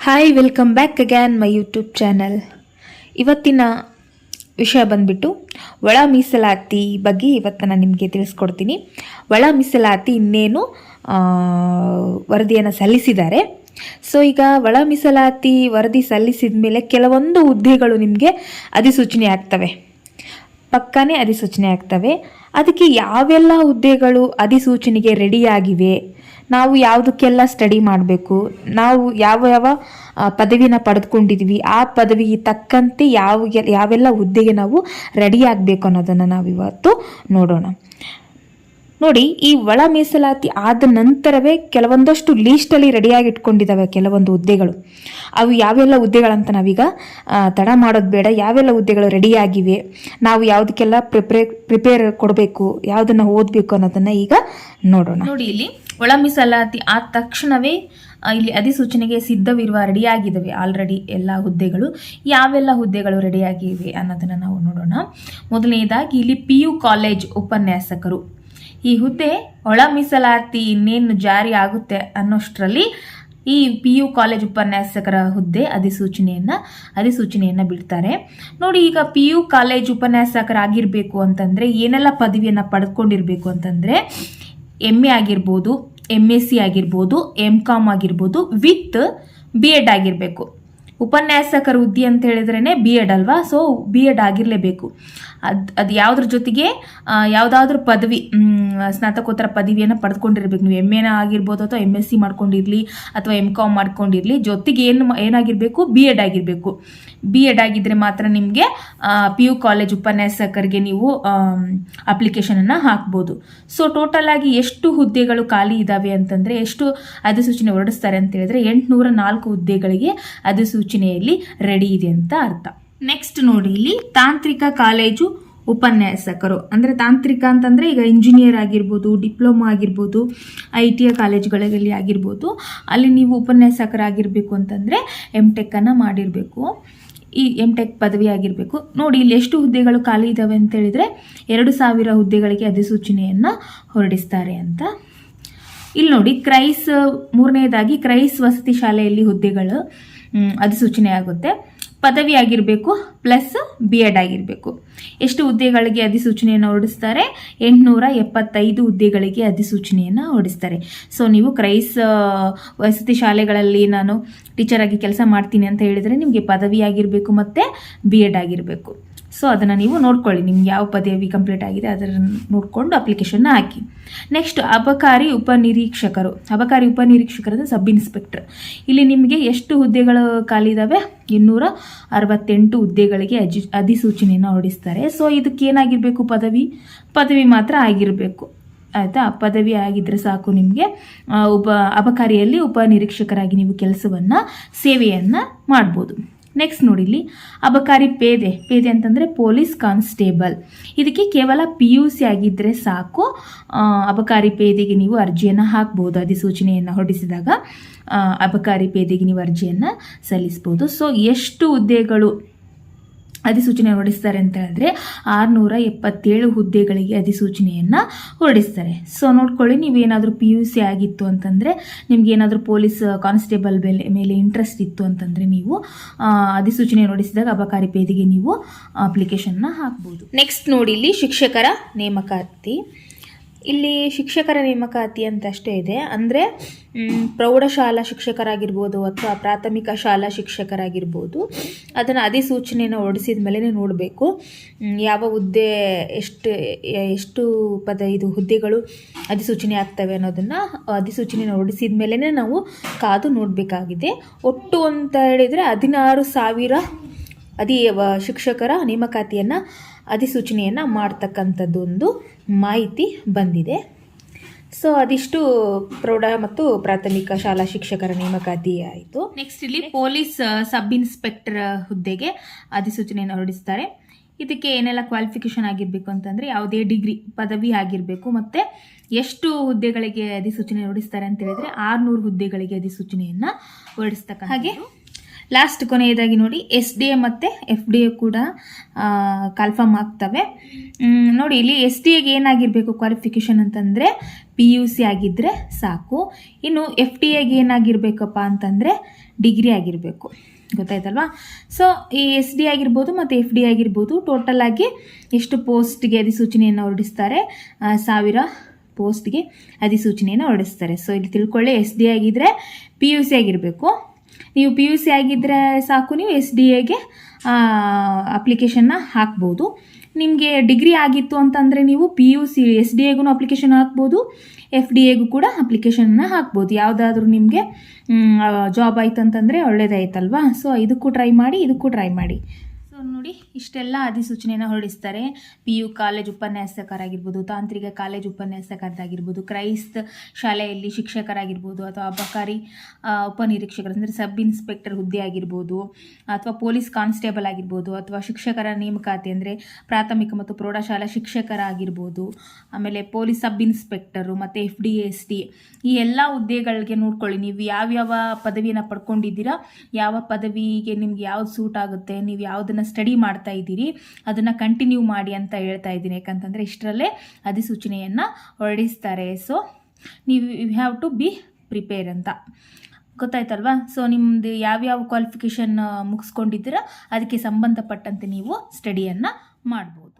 Hi, welcome back again my YouTube channel. ಇವತ್ತಿನ ವಿಷಯ ಬಂದ್ಬಿಟ್ಟು ಒಳ ಮೀಸಲಾತಿ ಬಗ್ಗೆ ಇವತ್ತು ನಾನು ನಿಮಗೆ ತಿಳಿಸ್ಕೊಡ್ತೀನಿ. ಒಳ ಮೀಸಲಾತಿ ಇನ್ನೇನು ವರದಿಯನ್ನು ಸಲ್ಲಿಸಿದ್ದಾರೆ. ಸೊ ಈಗ ಒಳ ಮೀಸಲಾತಿ ವರದಿ ಸಲ್ಲಿಸಿದ ಮೇಲೆ ಕೆಲವೊಂದು ಹುದ್ದೆಗಳು ನಿಮಗೆ ಅಧಿಸೂಚನೆ ಆಗ್ತವೆ, ಪಕ್ಕನೇ ಅಧಿಸೂಚನೆ ಆಗ್ತವೆ. ಅದಕ್ಕೆ ಯಾವೆಲ್ಲ ಹುದ್ದೆಗಳು ಅಧಿಸೂಚನೆಗೆ ರೆಡಿಯಾಗಿವೆ, ನಾವು ಯಾವುದಕ್ಕೆಲ್ಲ ಸ್ಟಡಿ ಮಾಡಬೇಕು, ನಾವು ಯಾವ ಪದವಿನ ಪಡೆದುಕೊಂಡಿದ್ವಿ, ಆ ಪದವಿಗೆ ತಕ್ಕಂತೆ ಯಾವೆಲ್ಲ ಹುದ್ದೆಗೆ ನಾವು ರೆಡಿ ಆಗಬೇಕು ಅನ್ನೋದನ್ನು ನಾವಿವತ್ತು ನೋಡೋಣ. ನೋಡಿ, ಈ ಒಳ ಮೀಸಲಾತಿ ಆದ ನಂತರವೇ ಕೆಲವೊಂದಷ್ಟು ಲೀಸ್ಟಲ್ಲಿ ರೆಡಿಯಾಗಿ ಇಟ್ಕೊಂಡಿದ್ದಾವೆ ಕೆಲವೊಂದು ಹುದ್ದೆಗಳು. ಅವು ಯಾವೆಲ್ಲ ಹುದ್ದೆಗಳಂತ ನಾವೀಗ ತಡ ಮಾಡೋದು ಬೇಡ. ಯಾವೆಲ್ಲ ಹುದ್ದೆಗಳು ರೆಡಿಯಾಗಿವೆ, ನಾವು ಯಾವುದಕ್ಕೆಲ್ಲ ಪ್ರಿಪೇರ್ ಕೊಡಬೇಕು, ಯಾವುದನ್ನು ಓದಬೇಕು ಅನ್ನೋದನ್ನು ಈಗ ನೋಡೋಣ. ನೋಡಿ, ಇಲ್ಲಿ ಒಳ ಮೀಸಲಾತಿ ಆದ ತಕ್ಷಣವೇ ಇಲ್ಲಿ ಅಧಿಸೂಚನೆಗೆ ಸಿದ್ಧವಿರುವ ರೆಡಿಯಾಗಿದ್ದಾವೆ ಆಲ್ರೆಡಿ ಎಲ್ಲ ಹುದ್ದೆಗಳು. ಯಾವೆಲ್ಲ ಹುದ್ದೆಗಳು ರೆಡಿಯಾಗಿವೆ ಅನ್ನೋದನ್ನು ನಾವು ನೋಡೋಣ. ಮೊದಲನೇದಾಗಿ ಇಲ್ಲಿ PU ಕಾಲೇಜ್ ಉಪನ್ಯಾಸಕರು. ಈ ಹುದ್ದೆ ಒಳ ಮೀಸಲಾತಿ ಇನ್ನೇನು ಜಾರಿ ಆಗುತ್ತೆ ಅನ್ನೋಷ್ಟರಲ್ಲಿ ಈ PU ಕಾಲೇಜ್ ಉಪನ್ಯಾಸಕರ ಹುದ್ದೆ ಅಧಿಸೂಚನೆಯನ್ನು ಬಿಡ್ತಾರೆ. ನೋಡಿ, ಈಗ PU ಕಾಲೇಜ್ ಉಪನ್ಯಾಸಕರಾಗಿರ್ಬೇಕು ಅಂತಂದ್ರೆ ಏನೆಲ್ಲ ಪದವಿಯನ್ನು ಪಡೆದುಕೊಂಡಿರ್ಬೇಕು ಅಂತಂದ್ರೆ MA ಆಗಿರ್ಬೋದು, MSc ಆಗಿರ್ಬೋದು, MCom ಆಗಿರ್ಬೋದು, ವಿತ್ BEd ಆಗಿರಬೇಕು. ಉಪನ್ಯಾಸಕರ ಹುದ್ದೆ ಅಂತ ಹೇಳಿದ್ರೇ BEd ಅಲ್ವಾ, ಸೊ BEd ಆಗಿರಲೇಬೇಕು. ಅದು ಯಾವುದ್ರ ಜೊತೆಗೆ ಯಾವುದಾದ್ರೂ ಪದವಿ, ಸ್ನಾತಕೋತ್ತರ ಪದವಿಯನ್ನು ಪಡೆದುಕೊಂಡಿರ್ಬೇಕು. ನೀವು MA ಆಗಿರ್ಬೋದು ಅಥವಾ MSc ಮಾಡ್ಕೊಂಡಿರಲಿ ಅಥವಾ MCom ಮಾಡ್ಕೊಂಡಿರಲಿ, ಜೊತೆಗೆ ಏನಾಗಿರಬೇಕು, BEd ಆಗಿರಬೇಕು. BEd ಆಗಿದ್ರೆ ಮಾತ್ರ ನಿಮಗೆ PU ಕಾಲೇಜ್ ಉಪನ್ಯಾಸಕರಿಗೆ ನೀವು ಅಪ್ಲಿಕೇಶನನ್ನು ಹಾಕ್ಬೋದು. ಸೊ ಟೋಟಲ್ ಆಗಿ ಎಷ್ಟು ಹುದ್ದೆಗಳು ಖಾಲಿ ಇದ್ದಾವೆ ಅಂತಂದರೆ, ಎಷ್ಟು ಅಧಿಸೂಚನೆ ಹೊರಡಿಸ್ತಾರೆ ಅಂತ ಹೇಳಿದ್ರೆ 804 ಹುದ್ದೆಗಳಿಗೆ ಅಧಿಸೂಚನೆಯಲ್ಲಿ ರೆಡಿ ಇದೆ ಅಂತ ಅರ್ಥ. ನೆಕ್ಸ್ಟ್ ನೋಡಿ, ಇಲ್ಲಿ ತಾಂತ್ರಿಕ ಕಾಲೇಜು ಉಪನ್ಯಾಸಕರು ಅಂದರೆ ತಾಂತ್ರಿಕ ಅಂತಂದರೆ ಈಗ ಇಂಜಿನಿಯರ್ ಆಗಿರ್ಬೋದು, ಡಿಪ್ಲೊಮಾ ಆಗಿರ್ಬೋದು, ITI ಕಾಲೇಜುಗಳಲ್ಲಿ ಆಗಿರ್ಬೋದು, ಅಲ್ಲಿ ನೀವು ಉಪನ್ಯಾಸಕರಾಗಿರಬೇಕು ಅಂತಂದರೆ MTech ಮಾಡಿರಬೇಕು. ಈ MTech ಪದವಿ ಆಗಿರಬೇಕು. ನೋಡಿ, ಇಲ್ಲಿ ಎಷ್ಟು ಹುದ್ದೆಗಳು ಖಾಲಿ ಇದ್ದಾವೆ ಅಂತ ಹೇಳಿದರೆ 2000 ಹುದ್ದೆಗಳಿಗೆ ಅಧಿಸೂಚನೆಯನ್ನು ಹೊರಡಿಸ್ತಾರೆ ಅಂತ. ಇಲ್ಲಿ ನೋಡಿ, ಮೂರನೇದಾಗಿ ಕ್ರೈಸ್ ವಸತಿ ಶಾಲೆಯಲ್ಲಿ ಹುದ್ದೆಗಳು ಅಧಿಸೂಚನೆ ಆಗುತ್ತೆ. ಪದವಿ ಆಗಿರಬೇಕು ಪ್ಲಸ್ BEd ಆಗಿರಬೇಕು. ಎಷ್ಟು ಹುದ್ದೆಗಳಿಗೆ ಅಧಿಸೂಚನೆಯನ್ನು ಹೊರಡಿಸ್ತಾರೆ? 875 ಹುದ್ದೆಗಳಿಗೆ ಅಧಿಸೂಚನೆಯನ್ನು ಹೊರಡಿಸ್ತಾರೆ. ಸೊ ನೀವು ಕ್ರೈಸ್ ವಸತಿ ಶಾಲೆಗಳಲ್ಲಿ ನಾನು ಟೀಚರ್ ಆಗಿ ಕೆಲಸ ಮಾಡ್ತೀನಿ ಅಂತ ಹೇಳಿದರೆ ನಿಮಗೆ ಪದವಿ ಆಗಿರಬೇಕು ಮತ್ತು BEd ಆಗಿರಬೇಕು. ಸೊ ಅದನ್ನು ನೀವು ನೋಡ್ಕೊಳ್ಳಿ, ನಿಮ್ಗೆ ಯಾವ ಪದವಿ ಕಂಪ್ಲೀಟ್ ಆಗಿದೆ ಅದನ್ನು ನೋಡಿಕೊಂಡು ಅಪ್ಲಿಕೇಶನ್ನ ಹಾಕಿ. ನೆಕ್ಸ್ಟ್ ಅಬಕಾರಿ ಉಪನಿರೀಕ್ಷಕರು ಅಂದರೆ ಸಬ್ ಇನ್ಸ್ಪೆಕ್ಟರ್. ಇಲ್ಲಿ ನಿಮಗೆ ಎಷ್ಟು ಹುದ್ದೆಗಳು ಖಾಲಿ ಇದ್ದಾವೆ? 268 ಹುದ್ದೆಗಳಿಗೆ ಅಧಿಸೂಚನೆಯನ್ನು ಹೊರಡಿಸ್ತಾರೆ. ಸೊ ಇದಕ್ಕೆ ಏನಾಗಿರಬೇಕು? ಪದವಿ ಮಾತ್ರ ಆಗಿರಬೇಕು, ಆಯಿತಾ? ಪದವಿ ಆಗಿದ್ದರೆ ಸಾಕು ನಿಮಗೆ. ಅಬಕಾರಿಯಲ್ಲಿ ಉಪನಿರೀಕ್ಷಕರಾಗಿ ನೀವು ಸೇವೆಯನ್ನು ಮಾಡ್ಬೋದು. ನೆಕ್ಸ್ಟ್ ನೋಡಿ, ಇಲ್ಲಿ ಅಬಕಾರಿ ಪೇದೆ ಅಂತಂದರೆ ಪೊಲೀಸ್ ಕಾನ್ಸ್ಟೇಬಲ್. ಇದಕ್ಕೆ ಕೇವಲ PUC ಆಗಿದ್ದರೆ ಸಾಕು. ಅಬಕಾರಿ ಪೇದೆಗೆ ನೀವು ಅರ್ಜಿಯನ್ನು ಹಾಕ್ಬೋದು. ಅಧಿಸೂಚನೆಯನ್ನು ಹೊರಡಿಸಿದಾಗ ಅಬಕಾರಿ ಪೇದೆಗೆ ನೀವು ಅರ್ಜಿಯನ್ನು ಸಲ್ಲಿಸ್ಬೋದು. ಸೊ ಎಷ್ಟು ಹುದ್ದೆಗಳು ಅಧಿಸೂಚನೆ ಹೊರಡಿಸ್ತಾರೆ ಅಂತ ಹೇಳಿದ್ರೆ 677 ಹುದ್ದೆಗಳಿಗೆ ಅಧಿಸೂಚನೆಯನ್ನು ಹೊರಡಿಸ್ತಾರೆ. ಸೊ ನೋಡ್ಕೊಳ್ಳಿ, ನೀವೇನಾದರೂ PUC ಆಗಿತ್ತು ಅಂತಂದರೆ, ನಿಮ್ಗೆ ಏನಾದರೂ ಪೊಲೀಸ್ ಕಾನ್ಸ್ಟೇಬಲ್ ಮೇಲೆ ಇಂಟ್ರೆಸ್ಟ್ ಇತ್ತು ಅಂತಂದರೆ ನೀವು ಅಧಿಸೂಚನೆ ಹೊರಡಿಸಿದಾಗ ಅಬಕಾರಿ ಪೇದೆಗೆ ನೀವು ಅಪ್ಲಿಕೇಶನ್ನ ಹಾಕ್ಬೋದು. ನೆಕ್ಸ್ಟ್ ನೋಡಿ, ಇಲ್ಲಿ ಶಿಕ್ಷಕರ ನೇಮಕಾತಿ. ಇಲ್ಲಿ ಶಿಕ್ಷಕರ ನೇಮಕಾತಿ ಅಂತ ಅಷ್ಟೇ ಇದೆ. ಅಂದರೆ ಪ್ರೌಢಶಾಲಾ ಶಿಕ್ಷಕರಾಗಿರ್ಬೋದು ಅಥವಾ ಪ್ರಾಥಮಿಕ ಶಾಲಾ ಶಿಕ್ಷಕರಾಗಿರ್ಬೋದು, ಅದನ್ನು ಅಧಿಸೂಚನೆಯನ್ನು ಹೊರಡಿಸಿದ ಮೇಲೆ ನೋಡಬೇಕು ಯಾವ ಹುದ್ದೆ ಎಷ್ಟು ಹುದ್ದೆಗಳು ಅಧಿಸೂಚನೆ ಆಗ್ತವೆ ಅನ್ನೋದನ್ನು ಅಧಿಸೂಚನೆಯನ್ನು ಹೊರಡಿಸಿದ ಮೇಲೇ ನಾವು ಕಾದು ನೋಡಬೇಕಾಗಿದೆ. ಒಟ್ಟು ಅಂತ ಹೇಳಿದರೆ 16,000 ಶಿಕ್ಷಕರ ನೇಮಕಾತಿಯನ್ನು ಅಧಿಸೂಚನೆಯನ್ನು ಮಾಡ್ತಕ್ಕಂಥದ್ದು ಒಂದು ಮಾಹಿತಿ ಬಂದಿದೆ. ಸೊ ಅದಿಷ್ಟು ಪ್ರೌಢ ಮತ್ತು ಪ್ರಾಥಮಿಕ ಶಾಲಾ ಶಿಕ್ಷಕರ ನೇಮಕಾತಿ ಆಯಿತು. ನೆಕ್ಸ್ಟ್ ಇಲ್ಲಿ ಪೊಲೀಸ್ ಸಬ್ ಇನ್ಸ್ಪೆಕ್ಟರ್ ಹುದ್ದೆಗೆ ಅಧಿಸೂಚನೆಯನ್ನು ಹೊರಡಿಸ್ತಾರೆ. ಇದಕ್ಕೆ ಏನೆಲ್ಲ ಕ್ವಾಲಿಫಿಕೇಷನ್ ಆಗಿರಬೇಕು ಅಂತಂದರೆ, ಯಾವುದೇ ಡಿಗ್ರಿ ಪದವಿ ಆಗಿರಬೇಕು. ಮತ್ತು ಎಷ್ಟು ಹುದ್ದೆಗಳಿಗೆ ಅಧಿಸೂಚನೆ ಹೊರಡಿಸ್ತಾರೆ ಅಂತ ಹೇಳಿದರೆ 600 ಹುದ್ದೆಗಳಿಗೆ ಅಧಿಸೂಚನೆಯನ್ನು ಹೊರಡಿಸ್ತಕ್ಕ. ಹಾಗೆ ಲಾಸ್ಟ್ ಕೊನೆಯದಾಗಿ ನೋಡಿ SDA ಮತ್ತು FDA ಕೂಡ ಕನ್ಫರ್ಮ್ ಆಗ್ತವೆ. ನೋಡಿ ಇಲ್ಲಿ SDAಗೆ ಏನಾಗಿರಬೇಕು ಕ್ವಾಲಿಫಿಕೇಷನ್ ಅಂತಂದರೆ PUC ಆಗಿದ್ದರೆ ಸಾಕು. ಇನ್ನು FDAಗೆ ಏನಾಗಿರಬೇಕಪ್ಪ ಅಂತಂದರೆ ಡಿಗ್ರಿ ಆಗಿರಬೇಕು. ಗೊತ್ತಾಯ್ತಲ್ವಾ? ಸೊ ಈ SD ಆಗಿರ್ಬೋದು ಮತ್ತು FD ಆಗಿರ್ಬೋದು ಟೋಟಲ್ ಆಗಿ ಎಷ್ಟು ಪೋಸ್ಟ್ಗೆ ಅಧಿಸೂಚನೆಯನ್ನು ಹೊರಡಿಸ್ತಾರೆ? 1000 ಪೋಸ್ಟ್ಗೆ ಅಧಿಸೂಚನೆಯನ್ನು ಹೊರಡಿಸ್ತಾರೆ. ಸೊ ಇಲ್ಲಿ ತಿಳ್ಕೊಳ್ಳಿ, SD ಆಗಿದ್ದರೆ PUC ಆಗಿರಬೇಕು. ನೀವು PUC ಆಗಿದ್ದರೆ ಸಾಕು, ನೀವು SDAಗೆ ಅಪ್ಲಿಕೇಶನ್ನ ಹಾಕ್ಬೋದು. ನಿಮಗೆ ಡಿಗ್ರಿ ಆಗಿತ್ತು ಅಂತಂದರೆ ನೀವು PUC SDAಗೂ ಅಪ್ಲಿಕೇಶನ್ ಹಾಕ್ಬೋದು, FDAಗೂ ಕೂಡ ಅಪ್ಲಿಕೇಶನ್ನ ಹಾಕ್ಬೋದು. ಯಾವುದಾದ್ರೂ ನಿಮಗೆ ಜಾಬ್ ಆಯ್ತು ಅಂತಂದರೆ ಒಳ್ಳೇದಾಯ್ತಲ್ವಾ? ಸೊ ಇದಕ್ಕೂ ಟ್ರೈ ಮಾಡಿ, ಇದಕ್ಕೂ ಟ್ರೈ ಮಾಡಿ. ಸೊ ನೋಡಿ, ಇಷ್ಟೆಲ್ಲ ಅಧಿಸೂಚನೆಯನ್ನು ಹೊರಡಿಸ್ತಾರೆ. PU ಕಾಲೇಜ್ ಉಪನ್ಯಾಸಕರಾಗಿರ್ಬೋದು, ತಾಂತ್ರಿಕ ಕಾಲೇಜ್ ಉಪನ್ಯಾಸಕರಾಗಿರ್ಬೋದು, ಕ್ರೈಸ್ತ ಶಾಲೆಯಲ್ಲಿ ಶಿಕ್ಷಕರಾಗಿರ್ಬೋದು, ಅಥವಾ ಅಬಕಾರಿ ಉಪನಿರೀಕ್ಷಕರು ಅಂದರೆ ಸಬ್ ಇನ್ಸ್ಪೆಕ್ಟರ್ ಹುದ್ದೆ ಆಗಿರ್ಬೋದು, ಅಥವಾ ಪೊಲೀಸ್ ಕಾನ್ಸ್ಟೇಬಲ್ ಆಗಿರ್ಬೋದು, ಅಥವಾ ಶಿಕ್ಷಕರ ನೇಮಕಾತಿ ಅಂದರೆ ಪ್ರಾಥಮಿಕ ಮತ್ತು ಪ್ರೌಢಶಾಲಾ ಶಿಕ್ಷಕರಾಗಿರ್ಬೋದು, ಆಮೇಲೆ ಪೊಲೀಸ್ ಸಬ್ ಇನ್ಸ್ಪೆಕ್ಟರು ಮತ್ತು FD ST ಈ ಎಲ್ಲ ಹುದ್ದೆಗಳಿಗೆ ನೋಡ್ಕೊಳ್ಳಿ. ನೀವು ಯಾವ್ಯಾವ ಪದವಿಯನ್ನು ಪಡ್ಕೊಂಡಿದ್ದೀರಾ, ಯಾವ ಪದವಿಗೆ ನಿಮ್ಗೆ ಯಾವ್ದು ಸೂಟ್ ಆಗುತ್ತೆ, ನೀವು ಯಾವುದನ್ನು ಸ್ಟಡಿ ಮಾಡ್ತಾ ಇದ್ದೀರಿ ಅದನ್ನು ಕಂಟಿನ್ಯೂ ಮಾಡಿ ಅಂತ ಹೇಳ್ತಾ ಇದ್ದೀನಿ. ಯಾಕಂತಂದರೆ ಇಷ್ಟರಲ್ಲೇ ಅಧಿಸೂಚನೆಯನ್ನು ಹೊರಡಿಸ್ತಾರೆ. ಸೊ ನೀವು you have to be prepare ಅಂತ. ಗೊತ್ತಾಯ್ತಲ್ವಾ? ಸೊ ನಿಮ್ಮದು ಯಾವ್ಯಾವ ಕ್ವಾಲಿಫಿಕೇಷನ್ ಮುಗಿಸ್ಕೊಂಡಿದ್ದೀರಾ ಅದಕ್ಕೆ ಸಂಬಂಧಪಟ್ಟಂತೆ ನೀವು ಸ್ಟಡಿಯನ್ನು ಮಾಡ್ಬೋದು.